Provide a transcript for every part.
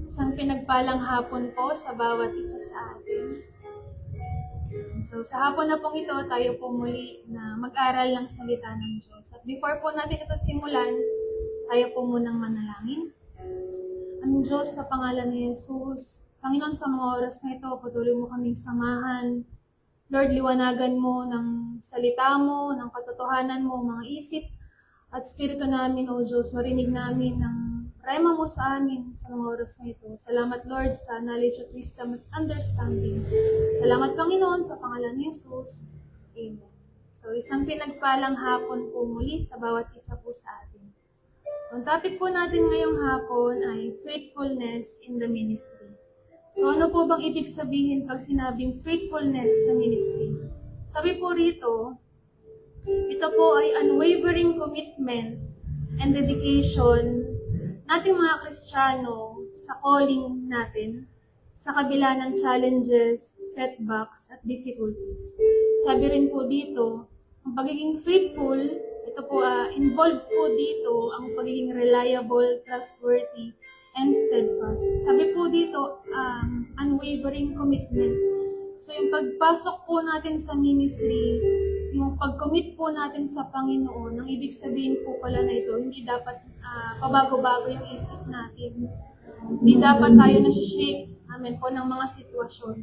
Isang pinagpalang hapon po sa bawat isa sa atin. So sa hapon na pong ito, tayo po muli na mag-aral ng salita ng Diyos. At before po natin ito simulan, tayo po munang manalangin. Aming Diyos, sa pangalan ni Jesus, Panginoon, sa mga oras na ito, patuloy mo kaming samahan. Lord, liwanagan mo ng salita mo, ng katotohanan mo, mga isip at spirito namin, O Diyos, marinig namin ng rema mo sa amin sa mga oras na ito. Salamat, Lord, sa knowledge at wisdom at understanding. Salamat, Panginoon, sa pangalan ni Jesus. Amen. So, isang pinagpalang hapon po muli sa bawat isa po sa atin. So, ang topic po natin ngayong hapon ay faithfulness in the ministry. So, ano po bang ibig sabihin pag sinabing faithfulness sa ministry? Sabi po rito, ito po ay unwavering commitment and dedication nating mga Kristiyano sa calling natin sa kabila ng challenges, setbacks, at difficulties. Sabi rin po dito, ang pagiging faithful, ito po involved po dito ang pagiging reliable, trustworthy, and steadfast. Sabi po dito, unwavering commitment. So yung pagpasok po natin sa ministry, yung pag-commit po natin sa Panginoon, ang ibig sabihin po pala na ito, hindi dapat pabago-bago yung isip natin. Hindi dapat tayo nasi-shape, amen po, ng mga sitwasyon.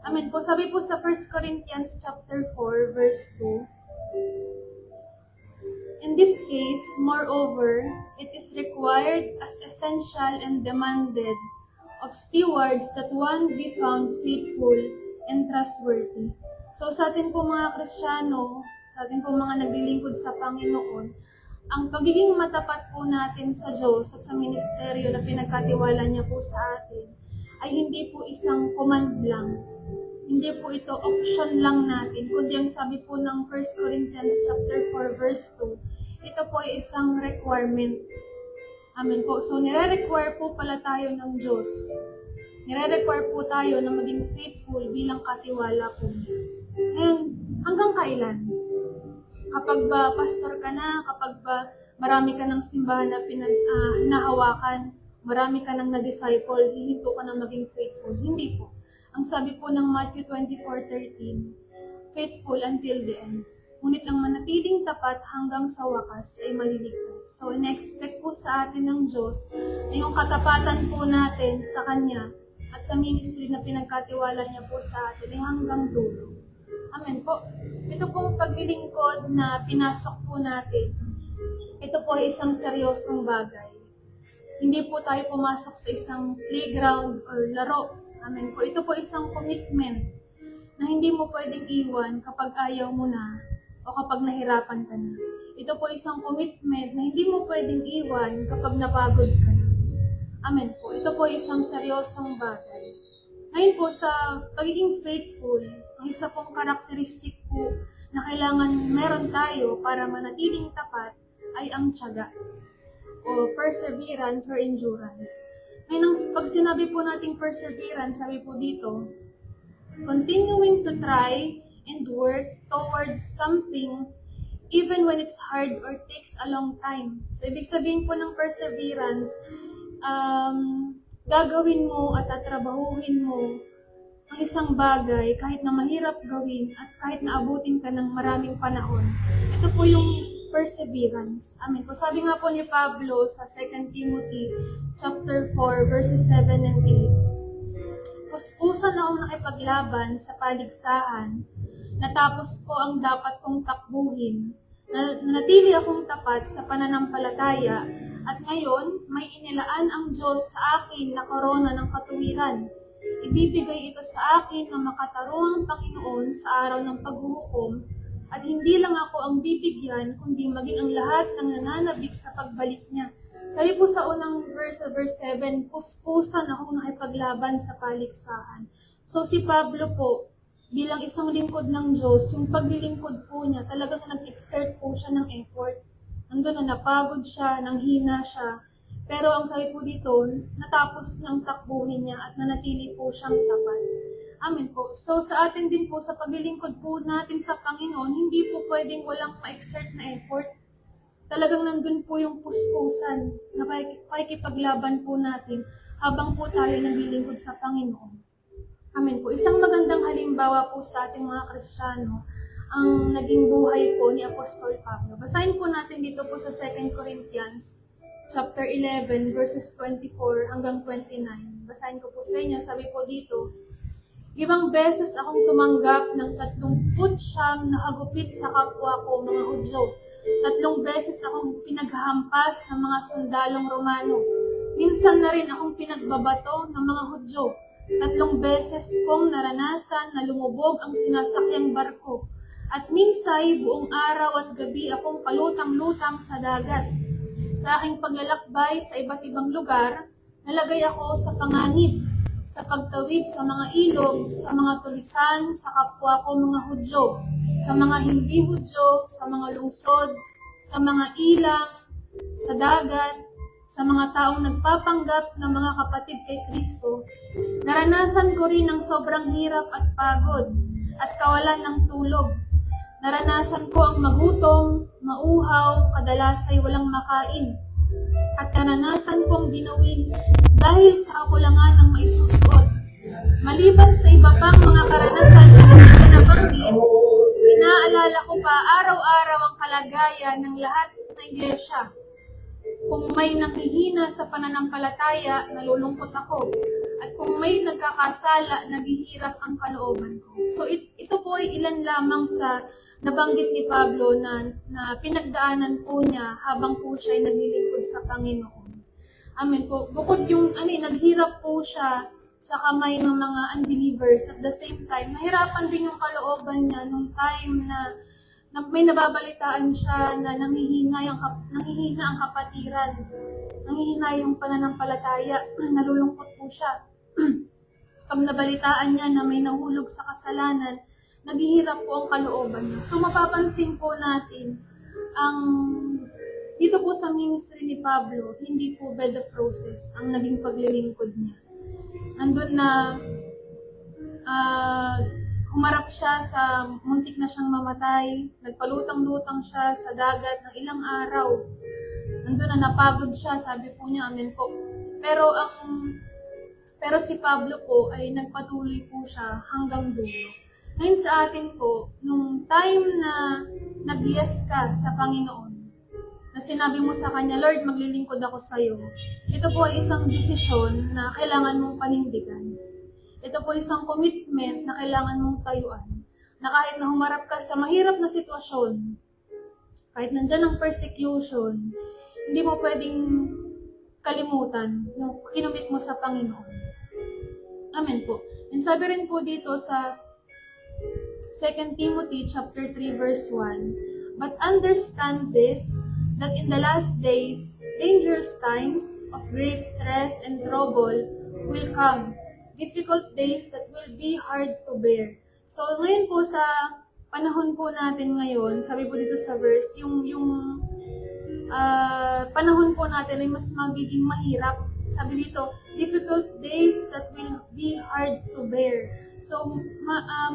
Amen po. Sabi po sa 1 Corinthians chapter 4, verse 2, in this case, moreover, it is required as essential and demanded of stewards that one be found faithful and trustworthy. So sa atin po mga Kristiyano, sa atin po mga naglilingkod sa Panginoon, ang pagiging matapat po natin sa Diyos at sa ministeryo na pinagkatiwala niya po sa atin ay hindi po isang command lang. Hindi po ito option lang natin, kundi ang sabi po ng 1 Corinthians chapter 4 verse 2, ito po ay isang requirement. Amen po. So nire-require po pala tayo ng Diyos. Nire-require po tayo na maging faithful bilang katiwala po niya. Ngayon, hanggang kailan? Kapag ba pastor ka na, kapag ba marami ka ng simbahan na hinahawakan, marami ka ng na-disciple, hihinto ka na maging faithful. Hindi po. Ang sabi po ng Matthew 24:13, faithful until the end. Ngunit ang manatiling tapat hanggang sa wakas ay maliligtas. So, in-expect po sa atin ng Diyos na yung katapatan po natin sa Kanya at sa ministry na pinagkatiwala niya po sa atin ay hanggang dulo. Amen po. Ito pong paglilingkod na pinasok po natin, ito po ay isang seryosong bagay. Hindi po tayo pumasok sa isang playground or laro. Amen po. Ito po isang commitment na hindi mo pwedeng iwan kapag ayaw mo na o kapag nahirapan ka na. Ito po isang commitment na hindi mo pwedeng iwan kapag napagod ka na. Amen po. Ito po isang seryosong bagay. Ngayon po sa pagiging faithful, ang isa pong karakteristik po na kailangan meron tayo para manatiling tapat ay ang tiyaga o perseverance or endurance. Ngayon, pag sinabi po nating perseverance, sabi po dito, continuing to try and work towards something even when it's hard or takes a long time. So, ibig sabihin po ng perseverance, gagawin mo at tatrabahuhin mo ang isang bagay kahit na mahirap gawin at kahit na abutin ka ng maraming panahon. Ito po yung perseverance. Amen po. Sabi nga po ni Pablo sa 2 Timothy chapter 4 verses 7 and 8, puspusan akong nakipaglaban sa paligsahan, natapos ko ang dapat kong takbuhin, nanatili akong tapat sa pananampalataya, at ngayon may inilaan ang Diyos sa akin na korona ng katuwiran. Ibibigay ito sa akin ng makatarungang Panginoon sa araw ng paghuhukom, at hindi lang ako ang bibigyan, kundi maging ang lahat ng nananabik sa pagbalik niya. Sabi po sa unang verse 7, puspusan akong nakipaglaban sa paligsahan. So si Pablo po, bilang isang lingkod ng Diyos, yung paglilingkod po niya, talagang nag-exert po siya ng effort. Nandun na napagod siya, nanghina siya. Pero ang sabi po dito, natapos niyang takbuhin niya at nanatili po siyang tapat. Amen po. So sa atin din po, sa paglilingkod po natin sa Panginoon, hindi po pwedeng walang ma-exert na effort. talagang nandun po yung puspusan na pakikipaglaban po natin habang po tayo naglilingkod sa Panginoon. Amen po. Isang magandang halimbawa po sa ating mga Kristiyano ang naging buhay po ni Apostol Pablo. Basahin po natin dito po sa 2 Corinthians chapter 11 verses 24 hanggang 29. Basahin ko po sa inyo. Sabi po dito, 5 beses akong tumanggap ng 39 na hagupit sa kapwa ko, mga Hudyo. 3 beses akong pinaghahampas ng mga sundalong Romano. Minsan na rin akong pinagbabato ng mga Hudyo. 3 beses kong naranasan na lumubog ang sinasakyang barko. At minsay buong araw at gabi akong palutang-lutang sa dagat. Sa aking paglalakbay sa iba't ibang lugar, nalagay ako sa panganib, sa pagtawid sa mga ilog, sa mga tulisan, sa kapwa ko mga Hudyo, sa mga hindi Hudyo, sa mga lungsod, sa mga ilang, sa dagat, sa mga taong nagpapanggap na mga kapatid kay Kristo. Naranasan ko rin ang sobrang hirap at pagod at kawalan ng tulog. Naranasan ko ang magutom, mauhaw, kadalas ay walang makain. At naranasan kong ginawin dahil sa kakulangan ng maisusuot. Maliban sa iba pang mga karanasan na hindi ko nabanggit, inaalala ko pa araw-araw ang kalagayan ng lahat ng iglesia. Kung may nakihina sa pananampalataya, nalulungkot ako. At kung may nagkakasala, naghihirap ang kalooban ko. So ito po ay ilan lamang sa nabanggit ni Pablo na pinagdaanan po niya habang po siya ay naglilingkod sa Panginoon. Amen po. Bukod yung naghirap po siya sa kamay ng mga unbelievers, at the same time, nahirapan din yung kalooban niya nung time na may nababalitaan siya na nanghihina ang kapatiran, nanghihina yung pananampalataya, nalulungkot po siya. Pag nabalitaan niya na may nahulog sa kasalanan, naghihirap po ang kalooban niya. So mapapansin po natin, dito po sa ministry ni Pablo, hindi po bed of roses ang naging paglilingkod niya. Andun na humarap siya sa muntik na siyang mamatay, nagpalutang-lutang siya sa dagat ng ilang araw. Nandun na napagod siya, sabi po niya, amen po. Pero si Pablo po ay nagpatuloy po siya hanggang dulo. Ngayon sa atin po, nung time na nag-yes ka sa Panginoon, na sinabi mo sa Kanya, Lord, maglilingkod ako sa iyo, ito po ay isang desisyon na kailangan mong panindigan. Ito po isang commitment na kailangan mong tayuan. Na kahit na humarap ka sa mahirap na sitwasyon, kahit nandyan ang persecution, hindi mo pwedeng kalimutan yung kinumit mo sa Panginoon. Amen po. And sabi rin po dito sa 2 Timothy chapter 3 verse 1, but understand this, that in the last days, dangerous times of great stress and trouble will come. Difficult days that will be hard to bear. So, ngayon po sa panahon po natin ngayon, sabi po dito sa verse, yung panahon po natin ay mas magiging mahirap. Sabi dito, difficult days that will be hard to bear. So,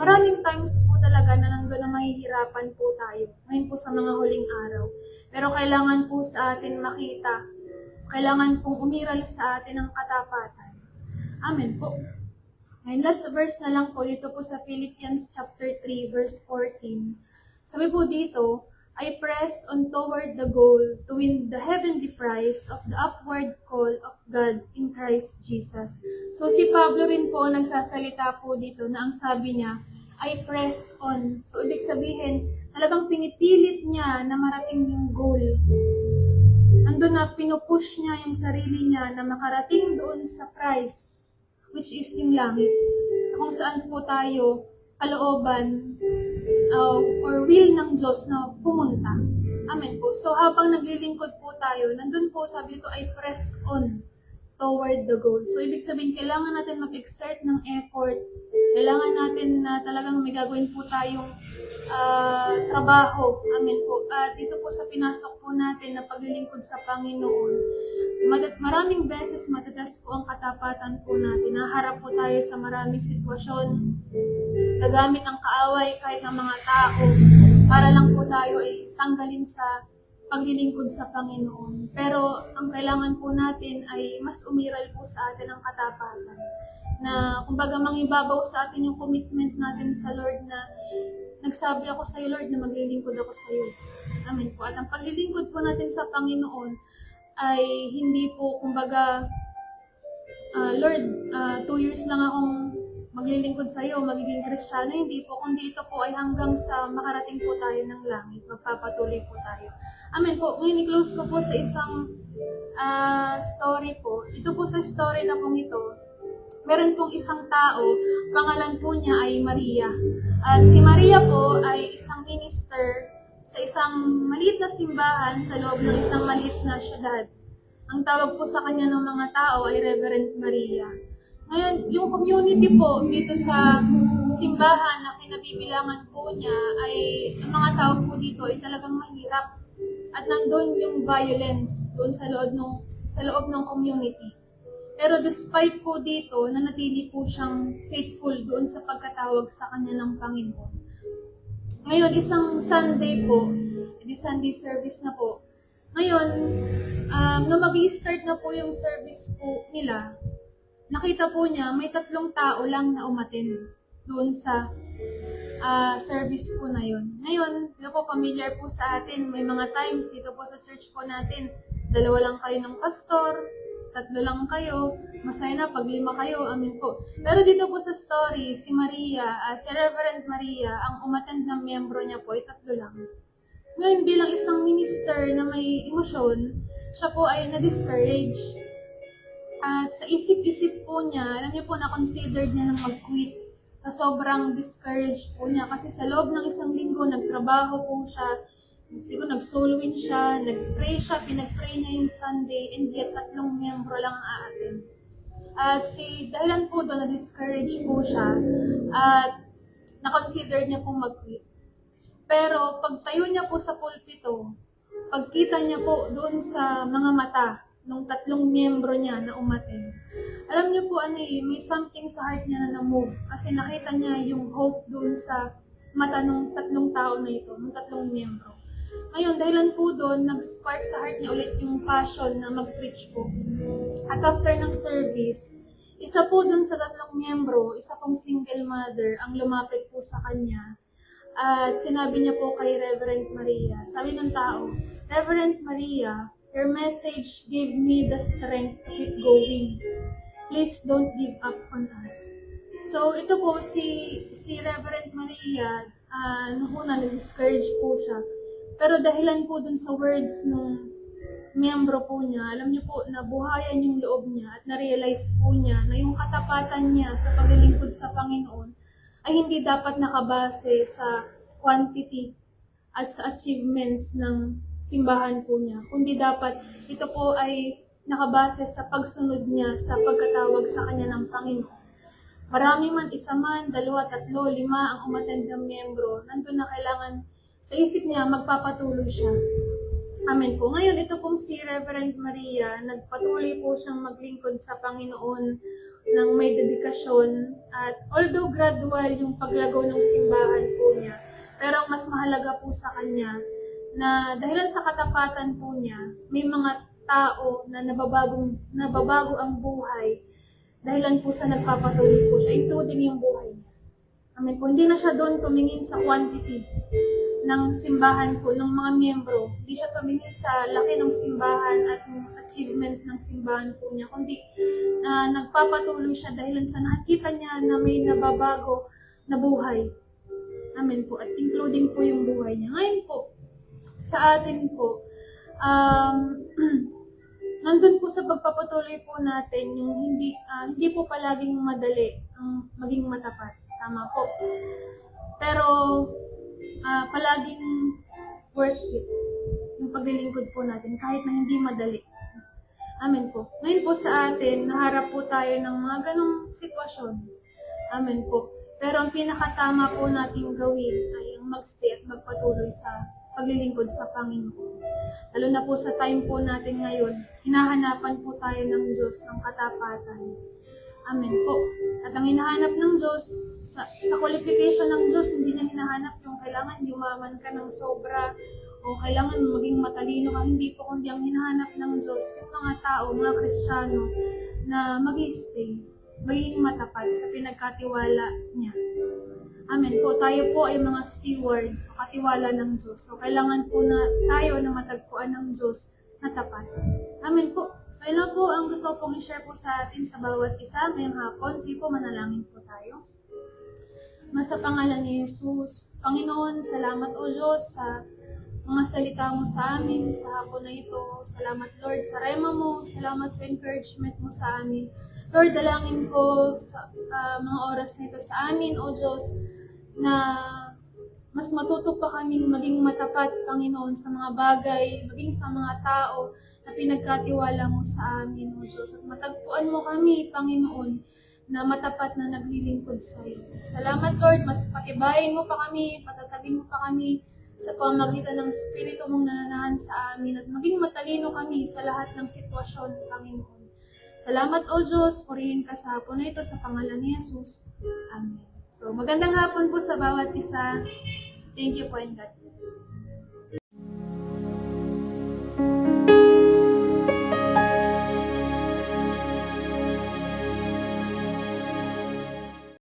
maraming times po talaga na nandun na mahihirapan po tayo. Ngayon po sa mga huling araw. Pero kailangan po sa atin makita, kailangan pong umiral sa atin ang katapatan. Amen po. And last verse na lang po, dito po sa Philippians chapter 3, verse 14. Sabi po dito, I press on toward the goal to win the heavenly prize of the upward call of God in Christ Jesus. So si Pablo rin po nagsasalita po dito na ang sabi niya, I press on. So ibig sabihin, talagang pinipilit niya na marating yung goal. Andun na pinupush niya yung sarili niya na makarating doon sa prize, which is yung langit. Kung saan po tayo, kalooban, or will ng Diyos na pumunta. Amen po. So habang naglilingkod po tayo, nandun po sabi dito ay press on toward the goal. So ibig sabihin, kailangan natin mag-exert ng effort. Kailangan natin na talagang may gagawin po tayong trabaho. Amen po. At dito po sa pinasok po natin na paglilingkod sa Panginoon, maraming beses matatas po ang katapatan po natin. Naharap po tayo sa maraming sitwasyon, gagamit ng kaaway kahit ng mga tao para lang po tayo ay tanggalin sa paglilingkod sa Panginoon. Pero ang kailangan po natin ay mas umiral po sa atin ang katapatan. Na kumbaga mangibabaw sa atin yung commitment natin sa Lord na nagsabi ako sa iyo, Lord, na maglilingkod ako sa iyo. Amen po. At ang paglilingkod po natin sa Panginoon ay hindi po kumbaga, Lord, 2 years lang akong maglilingkod sa iyo, magiging Kristiyano. Hindi po, kundi ito po ay hanggang sa makarating po tayo ng langit. Magpapatuloy po tayo. Amen po. Ngayon, i-close ko po sa isang story po. Ito po sa story na pong ito. Meron pong isang tao, pangalan po niya ay Maria. At si Maria po ay isang minister sa isang maliit na simbahan sa loob ng isang maliit na syudad. Ang tawag po sa kanya ng mga tao ay Reverend Maria. Ngayon, yung community po dito sa simbahan na kinabibilangan po niya ay, ang mga tao po dito ay talagang mahirap. At nandun yung violence doon sa loob ng community. Pero despite po dito, nanatili po siyang faithful doon sa pagkatawag sa kanya ng Panginoon. Ngayon, isang Sunday po, di Sunday service na po. Ngayon, nung mag-i-start na po yung service po nila, nakita po niya, may 3 tao lang na umattend doon sa service po na yun. Ngayon, ito po familiar po sa atin, may mga times dito po sa church po natin, 2 lang kayo ng pastor, 3 lang kayo, masaya na pag 5 kayo, amin po. Pero dito po sa story, si Maria, si Reverend Maria, ang umattend ng miyembro niya po ay 3 lang. Ngayon, bilang isang minister na may emosyon, siya po ay na-discourage. At sa isip-isip po niya, alam niyo po na considered niya na mag-quit. Sa sobrang discouraged po niya kasi sa loob ng 1 linggo, nagtrabaho po siya, siguro nag-soul win siya, nag-pray siya, pinag-pray niya yung Sunday, and yet 3 miyembro lang ang aattend. At dahilan po doon, na-discourage po siya, at na-consider niya po mag-quit. Pero pagtayo niya po sa pulpito, pagkita niya po doon sa mga mata ng 3 miyembro niya na umattend, alam niyo po may something sa heart niya na na-move kasi nakita niya yung hope doon sa mata ng 3 tao na ito, ng 3 miyembro. Ngayon, dahilan po doon, nag-spark sa heart niya ulit yung passion na mag-preach po. At after ng service, isa po doon sa 3 miyembro, isa pong single mother, ang lumapit po sa kanya. At sinabi niya po kay Reverend Maria, sabi ng tao, Reverend Maria, your message gave me the strength to keep going. Please don't give up on us. So ito po, si Reverend Maria, nung una na-discourage po siya. Pero dahilan po dun sa words nung miyembro po niya, alam niyo po, nabuhayan yung loob niya at na-realize po niya na yung katapatan niya sa paglilingkod sa Panginoon ay hindi dapat nakabase sa quantity at sa achievements ng simbahan po niya, kundi dapat ito po ay nakabase sa pagsunod niya sa pagkatawag sa kanya ng Panginoon. Marami man, 1 man, 2, 3, 5 ang umattend ng miyembro, nandun na kailangan sa isip niya, magpapatuloy siya. Amen po. Ngayon, ito pong si Reverend Maria, nagpatuloy po siyang maglingkod sa Panginoon ng may dedikasyon. At although gradual yung paglago ng simbahan po niya, pero ang mas mahalaga po sa kanya, na dahilan sa katapatan po niya, may mga tao na nababago ang buhay, dahilan po sa nagpapatuloy po siya, including yung buhay niya. Amen po. Hindi na siya doon tumingin sa quantity ng simbahan po, ng mga miyembro. Hindi siya tumingin sa laki ng simbahan at achievement ng simbahan po niya, kundi nagpapatuloy siya dahil sa nakikita niya na may nababago na buhay. Amen po. At including po yung buhay niya. Ngayon po, sa atin po, nandun po sa pagpapatuloy po natin yung hindi po palaging madali ang maging matapat. Tama po. Pero palaging worth it yung paglilingkod po natin kahit na hindi madali. Amen po. Ngayon po sa atin, naharap po tayo ng mga ganong sitwasyon. Amen po. Pero ang pinakatama po nating gawin ay ang magstay at magpatuloy sa paglilingkod sa Panginoon. Lalo na po sa time po natin ngayon, hinahanapan po tayo ng Diyos ng katapatan. Amen po. At ang hinahanap ng Diyos, sa qualification ng Diyos, hindi niya hinahanap yung kailangan yumaman ka ng sobra o kailangan maging matalino ka, hindi po, kundi ang hinahanap ng Diyos, yung mga tao, mga Kristiyano, na mag-stay, magiging matapat sa pinagkatiwala niya. Amen po. Tayo po ay mga stewards sa katiwala ng Diyos. So, kailangan po na tayo na matagpuan ng Diyos na tapat. Amen po. So, yun po ang gusto ko pong i-share po sa atin sa bawat isa ngayong hapon. Sige po, manalangin po tayo. Sa pangalan ni Jesus, Panginoon, salamat o Diyos sa mga salita mo sa amin sa hapon na ito. Salamat Lord sa rema mo. Salamat sa encouragement mo sa amin. Lord, dalangin ko sa mga oras na ito sa amin, O Diyos, na mas matuto pa kaming maging matapat, Panginoon, sa mga bagay, maging sa mga tao na pinagkatiwala mo sa amin, O Diyos. At matagpuan mo kami, Panginoon, na matapat na naglilingkod sa iyo. Salamat, Lord, mas patibayin mo pa kami, patatagin mo pa kami sa pamamagitan ng Espiritu mong nananahan sa amin at maging matalino kami sa lahat ng sitwasyon, Panginoon. Salamat, O Diyos, purihin ka sa hapon na ito sa pangalan ni Jesus. Amen. So, magandang hapon po sa bawat isa. Thank you po and God bless.